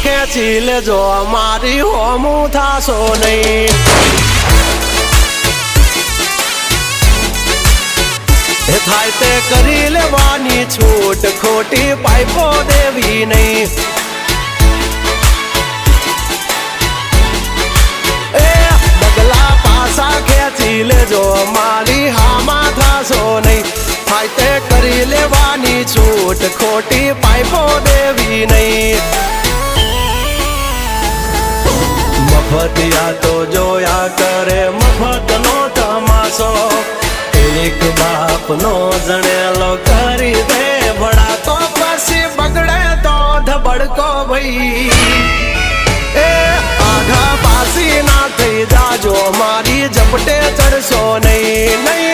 ખેંચી લેજો મારી હોમું થાશો નહીં થાય તે કરી લેવાની છૂટ ખોટી પાઇપો દેવી નહીં એ બગલા પાસા ખેંચી લેજો મારી હામાં થાશો નહીં થાય તે કરી લેવાની છૂટ ખોટી પાઇપો દેવી નહીં મફતિયા તો જોયા કરે મફતનો તમાશો એક બાપનો જણેલો કરી દે ભણા તો પછી બગડે તો ધબડકો ભાઈ એ આઘા પાસી ના થઈ જાજો મારી ઝપટે ચડશો નહીં નહીં